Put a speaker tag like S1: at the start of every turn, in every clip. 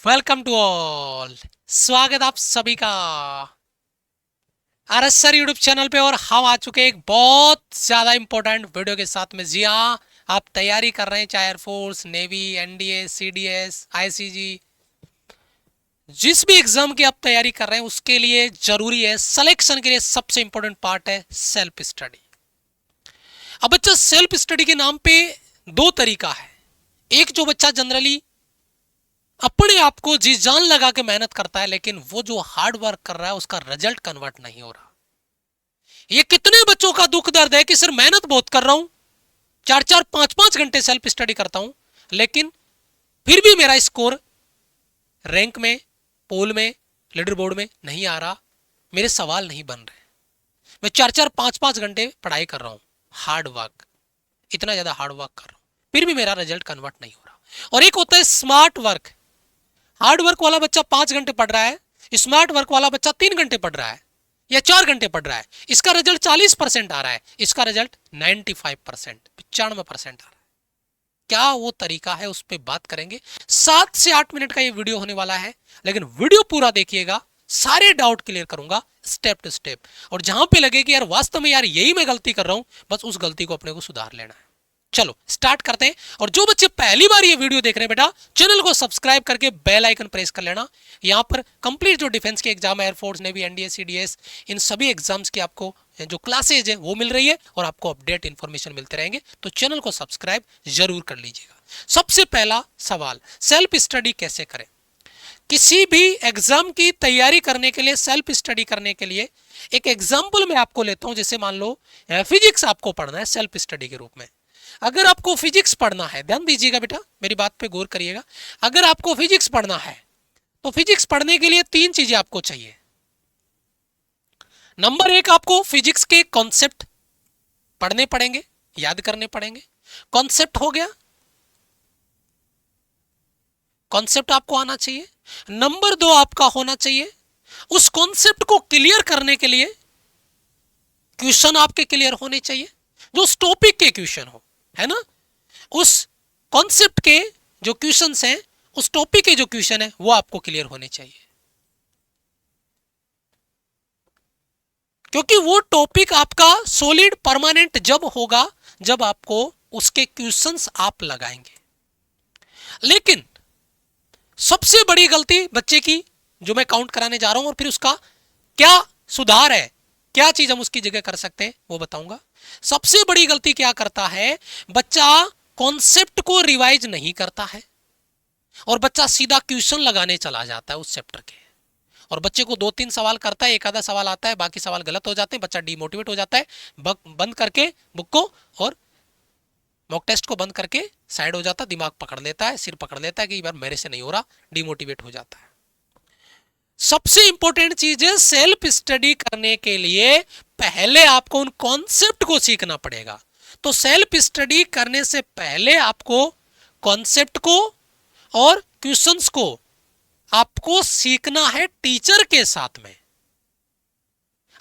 S1: Welcome to all. स्वागत आप सभी का R S sir YouTube channel पे। और हम आ चुके हैं एक बहुत ज्यादा इंपॉर्टेंट वीडियो के साथ में। जी हाँ, आप तैयारी कर रहे हैं चाहे air force, navy, NDA, CDS, ICG, जिस भी एग्जाम की आप तैयारी कर रहे हैं उसके लिए जरूरी है, सिलेक्शन के लिए सबसे इंपॉर्टेंट पार्ट है सेल्फ स्टडी। अब बच्चा सेल्फ स्टडी के नाम पे दो तरीका है। एक जो बच्चा जनरली अपने आप को जी जान लगा के मेहनत करता है, लेकिन वो जो हार्ड वर्क कर रहा है उसका रिजल्ट कन्वर्ट नहीं हो रहा। ये कितने बच्चों का दुख दर्द है कि सर मेहनत बहुत कर रहा हूं, 4-4, 5-5 घंटे सेल्फ स्टडी करता हूं, लेकिन फिर भी मेरा स्कोर रैंक में, पोल में, लीडर बोर्ड में नहीं आ रहा, मेरे सवाल नहीं बन रहे। मैं 4-4, 5-5 घंटे पढ़ाई कर रहा हूं, हार्ड वर्क, इतना ज्यादा हार्ड वर्क कर रहा हूं, फिर भी मेरा रिजल्ट कन्वर्ट नहीं हो रहा। और एक होता है स्मार्ट वर्क। हार्ड वर्क वाला बच्चा 5 घंटे पढ़ रहा है, स्मार्ट वर्क वाला बच्चा 3 घंटे पढ़ रहा है या 4 घंटे पढ़ रहा है। इसका रिजल्ट 40% आ रहा है, इसका रिजल्ट 95%, 95% आ रहा है। क्या वो तरीका है, उस पर बात करेंगे। 7 से 8 मिनट का ये वीडियो होने वाला है, लेकिन वीडियो पूरा देखिएगा, सारे डाउट क्लियर करूंगा स्टेप टू स्टेप। और जहां पे लगे कि यार वास्तव में यार यही मैं गलती कर रहा हूं, बस उस गलती को अपने को सुधार लेना है। चलो स्टार्ट करते हैं। और जो बच्चे पहली बार ये वीडियो देख रहे हैं बेटा, चैनल को सब्सक्राइब करके बेल आइकन प्रेस कर लेना। यहाँ पर कंप्लीट जो डिफेंस के एग्जाम है, एयरफोर्स, नेवी, एनडीए, सीडीएस, इन सभी एग्जाम्स की आपको जो क्लासेज है वो मिल रही है और आपको अपडेट इंफॉर्मेशन मिलते रहेंगे। तो चैनल को सब्सक्राइब जरूर कर लीजिएगा। सबसे पहला सवाल, सेल्फ स्टडी कैसे करें। किसी भी एग्जाम की तैयारी करने के लिए, सेल्फ स्टडी करने के लिए एक एग्जाम्पल मैं आपको लेता हूं। जैसे मान लो फिजिक्स आपको पढ़ना है सेल्फ स्टडी के रूप में। अगर आपको फिजिक्स पढ़ना है, ध्यान दीजिएगा बेटा, मेरी बात पे गौर करिएगा। अगर आपको फिजिक्स पढ़ना है तो फिजिक्स पढ़ने के लिए 3 चीजें आपको चाहिए। नंबर 1, आपको फिजिक्स के कॉन्सेप्ट पढ़ने पड़ेंगे, याद करने पड़ेंगे। कॉन्सेप्ट हो गया, कॉन्सेप्ट आपको आना चाहिए। नंबर 2, आपका होना चाहिए उस कॉन्सेप्ट को क्लियर करने के लिए क्वेश्चन आपके क्लियर होने चाहिए, जो उस टॉपिक के क्वेश्चन हो, है ना। उस कॉन्सेप्ट के जो क्वेश्चंस हैं, उस टॉपिक के जो क्वेश्चन है वो आपको क्लियर होने चाहिए, क्योंकि वो टॉपिक आपका सॉलिड परमानेंट जब होगा जब आपको उसके क्वेश्चंस आप लगाएंगे। लेकिन सबसे बड़ी गलती बच्चे की जो मैं काउंट कराने जा रहा हूं, और फिर उसका क्या सुधार है, क्या चीज हम उसकी जगह कर सकते हैं वो बताऊंगा। सबसे बड़ी गलती क्या करता है, बच्चा कॉन्सेप्ट को रिवाइज नहीं करता है और बच्चा सीधा क्वेश्चन लगाने चला जाता है उस चैप्टर के। और बच्चे को 2-3 सवाल करता है, एक आधा सवाल आता है, बाकी सवाल गलत हो जाते हैं, बच्चा डिमोटिवेट हो जाता है। बंद करके बुक को और मॉक टेस्ट को बंद करके साइड हो जाता है, दिमाग पकड़ लेता है, सिर पकड़ लेता है कि यार मेरे से नहीं हो रहा, डिमोटिवेट हो जाता है। सबसे इंपॉर्टेंट चीज है, सेल्फ स्टडी करने के लिए पहले आपको उन कॉन्सेप्ट को सीखना पड़ेगा। तो सेल्फ स्टडी करने से पहले आपको कॉन्सेप्ट को और क्वेश्चंस को आपको सीखना है टीचर के साथ में।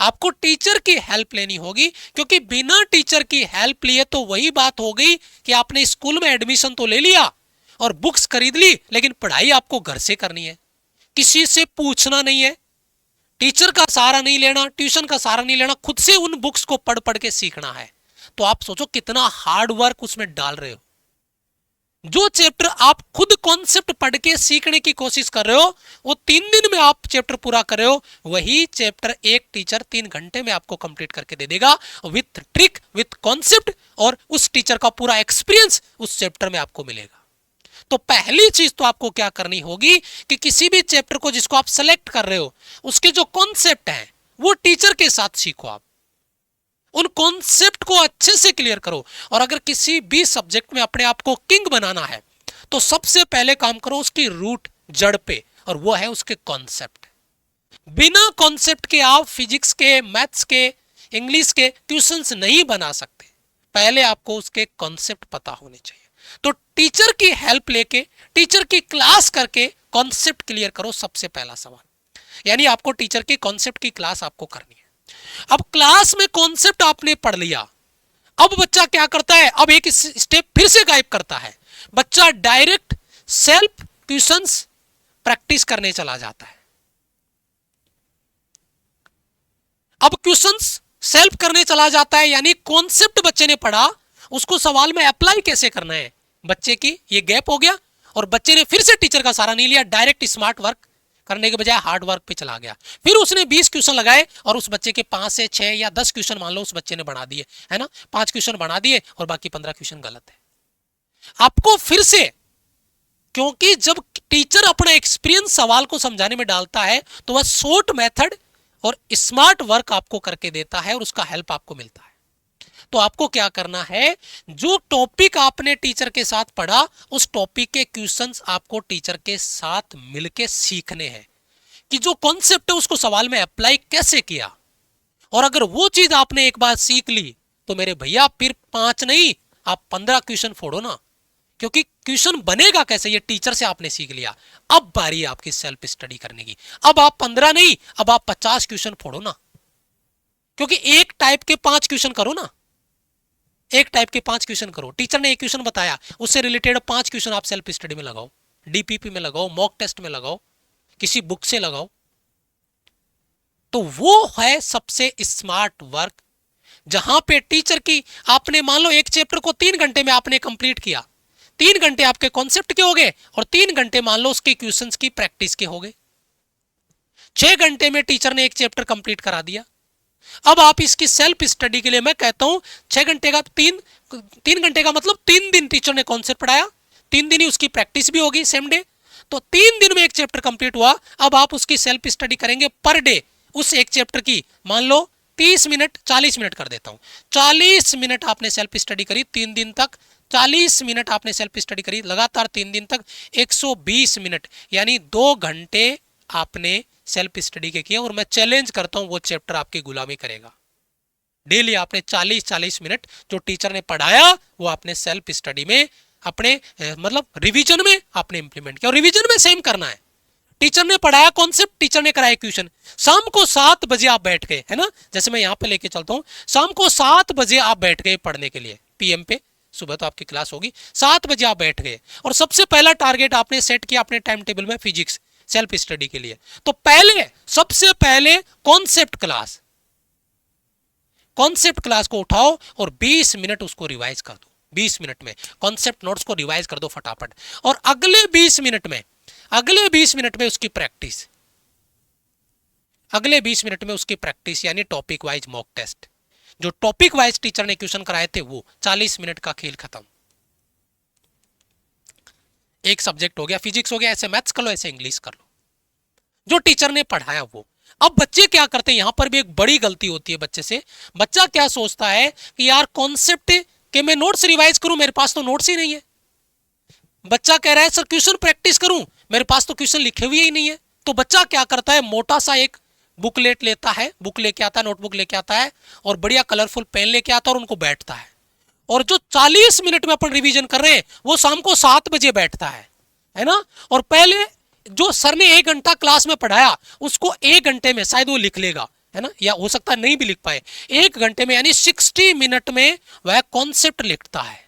S1: आपको टीचर की हेल्प लेनी होगी, क्योंकि बिना टीचर की हेल्प लिए तो वही बात हो गई कि आपने स्कूल में एडमिशन तो ले लिया और बुक्स खरीद ली, लेकिन पढ़ाई आपको घर से करनी है, किसी से पूछना नहीं है, टीचर का सहारा नहीं लेना, ट्यूशन का सहारा नहीं लेना, खुद से उन बुक्स को पढ़ पढ़ के सीखना है। तो आप सोचो कितना हार्ड वर्क उसमें डाल रहे हो। जो चैप्टर आप खुद कॉन्सेप्ट पढ़ के सीखने की कोशिश कर रहे हो, वो 3 दिन में आप चैप्टर पूरा कर रहे हो, वही चैप्टर एक टीचर 3 घंटे में आपको कंप्लीट करके दे देगा, विथ ट्रिक, विथ कॉन्सेप्ट, और उस टीचर का पूरा एक्सपीरियंस उस चैप्टर में आपको मिलेगा। तो पहली चीज तो आपको क्या करनी होगी कि किसी भी चैप्टर को जिसको आप सेलेक्ट कर रहे हो, उसके जो कॉन्सेप्ट हैं वो टीचर के साथ सीखो। आप उन कॉन्सेप्ट को अच्छे से क्लियर करो। और अगर किसी भी सब्जेक्ट में अपने आप को किंग बनाना है, तो सबसे पहले काम करो उसकी रूट, जड़ पे, और वो है उसके कॉन्सेप्ट। बिना कॉन्सेप्ट के आप फिजिक्स के, मैथ्स के, इंग्लिश के क्वेश्चंस नहीं बना सकते। पहले आपको उसके कॉन्सेप्ट पता होने चाहिए। तो टीचर की हेल्प लेके, टीचर की क्लास करके कॉन्सेप्ट क्लियर करो, सबसे पहला सवाल। यानी आपको टीचर के कॉन्सेप्ट की क्लास आपको करनी है। अब क्लास में कॉन्सेप्ट आपने पढ़ लिया, अब बच्चा क्या करता है, अब एक स्टेप फिर से गायब करता है। बच्चा डायरेक्ट सेल्फ क्वेश्चंस प्रैक्टिस करने चला जाता है। अब क्वेश्चंस सेल्फ करने चला जाता है, यानी कॉन्सेप्ट बच्चे ने पढ़ा उसको सवाल में अप्लाई कैसे करना है। बच्चे की ये गैप हो गया और बच्चे ने फिर से टीचर का सहारा नहीं लिया, डायरेक्ट स्मार्ट वर्क करने के बजाय हार्ड वर्क पे चला गया। फिर उसने 20 क्वेश्चन लगाए और उस बच्चे के 5 से 6 या 10 क्वेश्चन मान लो उस बच्चे ने बना दिए, है ना, 5 क्वेश्चन बना दिए और बाकी 15 क्वेश्चन गलत है। आपको फिर से, क्योंकि जब टीचर अपना एक्सपीरियंस सवाल को समझाने में डालता है तो वह शॉर्ट मेथड और स्मार्ट वर्क आपको करके देता है और उसका हेल्प आपको मिलता है। तो आपको क्या करना है, जो टॉपिक आपने टीचर के साथ पढ़ा उस टॉपिक के क्वेश्चंस आपको टीचर के साथ मिलके सीखने हैं कि जो कॉन्सेप्ट है उसको सवाल में अप्लाई कैसे किया। और अगर वो चीज आपने एक बार सीख ली तो मेरे भैया फिर 5 नहीं आप 15 क्वेश्चन फोड़ो ना, क्योंकि क्वेश्चन बनेगा कैसे ये टीचर से आपने सीख लिया। अब बारी है आपकी सेल्फ स्टडी करने की। अब आप 15 नहीं, अब आप 50 क्वेश्चन फोड़ो ना, क्योंकि एक टाइप के 5 क्वेश्चन करो ना, एक टाइप के 5 क्वेश्चन करो। टीचर ने एक क्वेश्चन बताया उससे रिलेटेड 5 क्वेश्चन आप सेल्फ स्टडी में लगाओ, डीपीपी में लगाओ, मॉक टेस्ट में लगाओ, किसी बुक से लगाओ। तो वो है सबसे स्मार्ट वर्क, जहां पे टीचर की आपने मान लो एक चैप्टर को 3 घंटे में आपने कंप्लीट किया, 3 घंटे आपके कॉन्सेप्ट के हो गए और 3 घंटे मान लो उसके क्वेश्चंस की प्रैक्टिस के हो गए। 6 घंटे में टीचर ने एक चैप्टर कंप्लीट करा दिया। अब आप इसकी सेल्फ स्टडी के लिए मैं कहता हूं 6 घंटे का 3 घंटे का मतलब 3 दिन टीचर ने कॉन्सेप्ट पढ़ाया, 3 दिन ही उसकी प्रैक्टिस भी होगी सेम डे, तो 3 दिन में एक चैप्टर कंप्लीट हुआ। अब आप उसकी सेल्फ स्टडी करेंगे पर डे, उस एक चैप्टर की मान लो 30 मिनट 40 मिनट कर देता हूं, 40 मिनट आपने सेल्फ स्टडी करी 3 दिन तक, 40 मिनट आपने सेल्फ स्टडी करी लगातार 3 दिन तक, 120 मिनट यानी 2 घंटे आपने सेल्फ स्टडी के किए। और मैं चैलेंज करता हूं वो चैप्टर आपकी गुलामी करेगा। डेली आपने 40-40 मिनट जो टीचर ने पढ़ाया वो आपने सेल्फ स्टडी में अपने मतलब रिवीजन में आपने इंप्लीमेंट किया। और रिवीजन में सेम करना है, टीचर ने पढ़ाया कॉन्सेप्ट, टीचर ने कराया क्वेश्चन, शाम को 7 बजे आप बैठ गए, है ना, जैसे मैं यहां पे लेके चलता हूं, शाम को 7 बजे आप बैठ गए पढ़ने के लिए पीएम पे, सुबह तो आपकी क्लास होगी, 7 बजे आप बैठ गए और सबसे पहला टारगेट आपने सेट किया अपने टाइम टेबल में फिजिक्स सेल्फ स्टडी के लिए। तो पहले सबसे पहले कॉन्सेप्ट क्लास को उठाओ और 20 मिनट उसको रिवाइज कर दो। 20 मिनट में कॉन्सेप्ट नोट्स को रिवाइज कर दो फटाफट, और अगले 20 मिनट में उसकी प्रैक्टिस, अगले 20 मिनट में उसकी प्रैक्टिस यानी टॉपिक वाइज मॉक टेस्ट। जो टॉपिक वाइज टीचर ने क्वेश्चन कराए थे वो 40 मिनट का खेल खत्म। एक सब्जेक्ट हो गया, फिजिक्स हो गया, ऐसे मैथ्स कर लो, ऐसे इंग्लिश कर लो, जो टीचर ने पढ़ाया वो। अब बच्चे क्या करते हैं, यहां पर भी एक बड़ी गलती होती है बच्चे से। बच्चा क्या सोचता है कि यार कॉन्सेप्ट के मैं नोट्स रिवाइज करूं, मेरे पास तो नोट्स ही नहीं है। बच्चा कह रहा है सर क्वेश्चन प्रैक्टिस करूं, मेरे पास तो क्वेश्चन लिखे हुए ही नहीं है। तो बच्चा क्या करता है, मोटा सा एक बुकलेट लेता है, बुक लेके आता है, नोटबुक लेके आता है और बढ़िया कलरफुल पेन लेके आता है और उनको बैठता है। और जो 40 मिनट में अपन रिवीजन कर रहे हैं वो शाम को 7 बजे बैठता है ना, और पहले जो सर ने 1 घंटा क्लास में पढ़ाया उसको 1 घंटे में शायद वो लिख लेगा, है ना, या हो सकता है नहीं भी लिख पाए। 1 घंटे में यानी 60 मिनट में वह कॉन्सेप्ट लिखता है,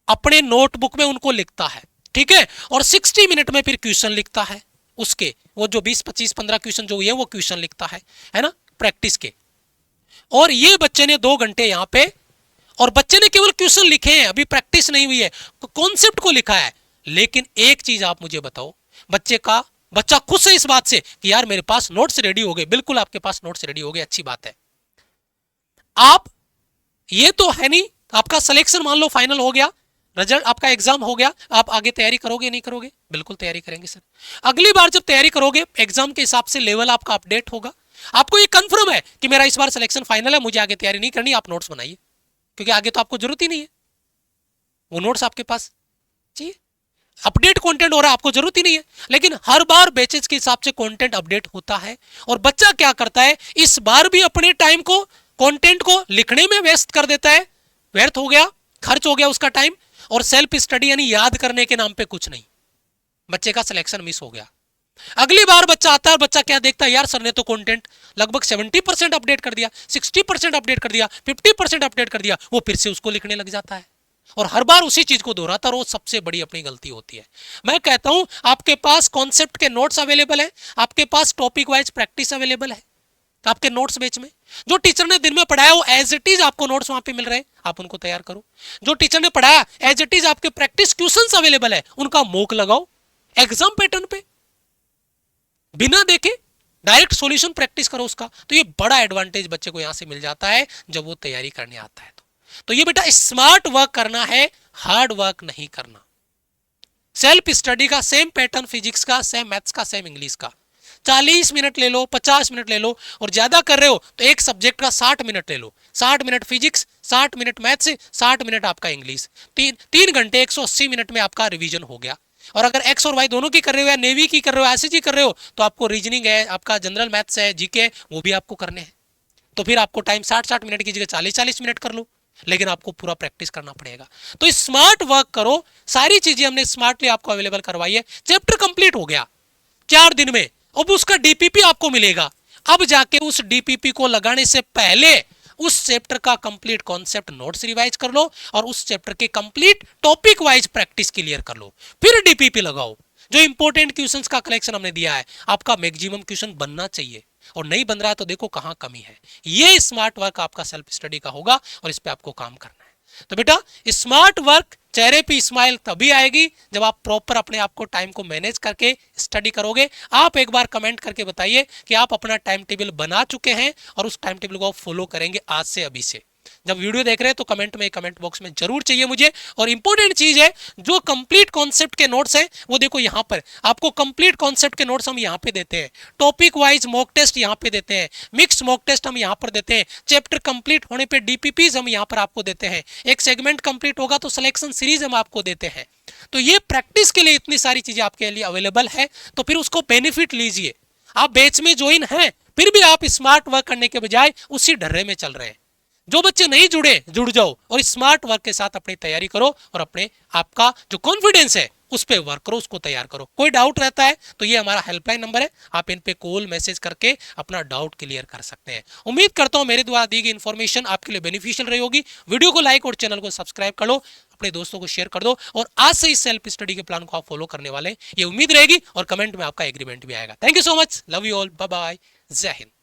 S1: अपने नोटबुक में उनको लिखता है, ठीक है, और 60 मिनट में फिर क्वेश्चन लिखता है उसके, वो जो 20, 25, 15 क्वेश्चन जो है वो क्वेश्चन लिखता है ना, प्रैक्टिस के। और ये बच्चे ने 2 घंटे यहां पे, और बच्चे ने केवल क्वेश्चन लिखे हैं, अभी प्रैक्टिस नहीं हुई है, कॉन्सेप्ट को लिखा है। लेकिन एक चीज आप मुझे बताओ, बच्चा खुश है इस बात से कि यार मेरे पास नोट्स रेडी हो गए। बिल्कुल आपके पास नोट्स रेडी हो गए, अच्छी बात है। आप ये तो है नहीं, आपका सिलेक्शन मान लो फाइनल हो गया, रिजल्ट आपका एग्जाम हो गया, आप आगे तैयारी करोगे नहीं करोगे? बिल्कुल तैयारी करेंगे सर। अगली बार जब तैयारी करोगे एग्जाम के हिसाब से लेवल आपका अपडेट होगा, आपको ये कंफर्म है कि मेरा इस बार सिलेक्शन फाइनल है, मुझे आगे तैयारी नहीं करनी, आप नोट्स बनाइए, क्योंकि आगे तो आपको जरूरत ही नहीं है, वो नोट्स आपके पास चाहिए, अपडेट कंटेंट हो रहा है, आपको जरूरत ही नहीं है। लेकिन हर बार बैचेस के हिसाब से कंटेंट अपडेट होता है, और बच्चा क्या करता है, इस बार भी अपने टाइम को कंटेंट को लिखने में व्यस्त कर देता है, व्यर्थ हो गया, खर्च हो गया उसका टाइम, और सेल्फ स्टडी यानी याद करने के नाम पे कुछ नहीं, बच्चे का सिलेक्शन मिस हो गया। अगली बार बच्चा आता है, बच्चा क्या देखता है, यार सर ने तो कंटेंट लगभग 70% अपडेट कर दिया, 60% अपडेट कर दिया, 50% अपडेट कर दिया, वो फिर से उसको लिखने लग जाता है। और हर बार उसी चीज को दोहराता रहो, सबसे बड़ी अपनी गलती होती है। मैं कहता हूं आपके पास कॉन्सेप्ट के नोट्स अवेलेबल है, आपके पास टॉपिक वाइज प्रैक्टिस अवेलेबल है आपके नोट्स बेच में। जो टीचर ने दिन में पढ़ाया वो एज इट इज आपको नोट्स वहां पे मिल रहे हैं, आप उनको तैयार करो। जो टीचर ने पढ़ाया एज इट इज आपके प्रैक्टिस क्वेश्चंस अवेलेबल है, उनका मॉक लगाओ एग्जाम पैटर्न पे, बिना देखे डायरेक्ट सॉल्यूशन प्रैक्टिस करो उसका। तो ये बड़ा एडवांटेज बच्चे को यहां से मिल जाता है जब वो तैयारी करने आता है। तो ये बेटा स्मार्ट वर्क करना है, हार्ड वर्क नहीं करना। सेल्फ स्टडी का सेम पैटर्न, फिजिक्स का सेम, मैथ्स का सेम, इंग्लिश का 40 मिनट ले लो, 50 मिनट ले लो, और ज्यादा कर रहे हो तो एक सब्जेक्ट का 60 मिनट ले लो। 60 minute physics, 60 minute maths, 60 minute आपका इंग्लिश, 3 घंटे 180 मिनट में आपका रिवीजन हो गया। और अगर एक्स और वाई दोनों की कर रहे हो या नेवी की कर रहे हो, एसएसजी कर रहे हो, तो आपको रीजनिंग है, आपका जनरल मैथ्स है, जीके, वो भी आपको करने हैं। तो फिर आपको टाइम 60-60 मिनट की जगह 40-40 मिनट कर लो, लेकिन आपको पूरा प्रैक्टिस करना पड़ेगा। तो स्मार्ट वर्क करो, सारी चीजें हमने स्मार्टली आपको अवेलेबल करवाई है। चैप्टर कंप्लीट हो गया 4 दिन में, अब उसका डीपीपी आपको मिलेगा। अब जाके उस डीपीपी को लगाने से पहले उस चैप्टर का कंप्लीट कॉन्सेप्ट नोट्स रिवाइज कर लो और उस चैप्टर के complete topic wise practice clear कर लो, फिर डीपीपी लगाओ। जो इंपॉर्टेंट क्वेश्चंस का कलेक्शन हमने दिया है, आपका मैक्सिमम क्वेश्चन बनना चाहिए, और नहीं बन रहा है तो देखो कहां कमी है। ये स्मार्ट वर्क आपका सेल्फ स्टडी का होगा और इस पे आपको काम करना है। तो बेटा स्मार्ट वर्क, चेहरे पे स्माइल तभी आएगी जब आप प्रॉपर अपने आप को, टाइम को मैनेज करके स्टडी करोगे। आप एक बार कमेंट करके बताइए कि आप अपना टाइम टेबल बना चुके हैं और उस टाइम टेबल को आप फॉलो करेंगे आज से, अभी से। जब वीडियो देख रहे हैं तो कमेंट में, कमेंट बॉक्स में जरूर चाहिए मुझे। और इंपॉर्टेंट चीज है, जो कंप्लीट कॉन्सेप्ट के नोट्स हैं वो देखो यहां पर आपको कंप्लीट कॉन्सेप्ट के नोट्स हम यहां पे देते हैं, टॉपिक वाइज मॉक टेस्ट यहां पे देते हैं, मिक्स मॉक टेस्ट हम यहां पर देते हैं, चैप्टर कंप्लीट होने पे डीपीपीज हम यहां पर आपको देते हैं, एक सेगमेंट कंप्लीट होगा तो सिलेक्शन सीरीज हम आपको देते हैं। तो ये प्रैक्टिस के लिए इतनी सारी चीजें आपके लिए अवेलेबल है, तो फिर उसको बेनिफिट लीजिए। आप बैच में ज्वाइन हैं, फिर भी आप स्मार्ट वर्क करने के बजाय उसी ढर्रे में चल रहे हैं। जो बच्चे नहीं जुड़े, जुड़ जाओ और स्मार्ट वर्क के साथ अपनी तैयारी करो और अपने आपका जो कॉन्फिडेंस है उस पे वर्क करो, उसको तैयार करो। कोई डाउट रहता है तो ये हमारा हेल्पलाइन नंबर है, आप इन पे कॉल मैसेज करके अपना डाउट क्लियर कर सकते हैं। उम्मीद करता हूं मेरे द्वारा दी गई इन्फॉर्मेशन आपके लिए बेनिफिशियल रही होगी। वीडियो को लाइक और चैनल को सब्सक्राइब कर लो, अपने दोस्तों को शेयर कर दो, और आज से इस सेल्फ स्टडी के प्लान को आप फॉलो करने वाले, ये उम्मीद रहेगी। और कमेंट में आपका एग्रीमेंट भी आएगा। Thank you so much, love you all, bye bye, जय हिंद।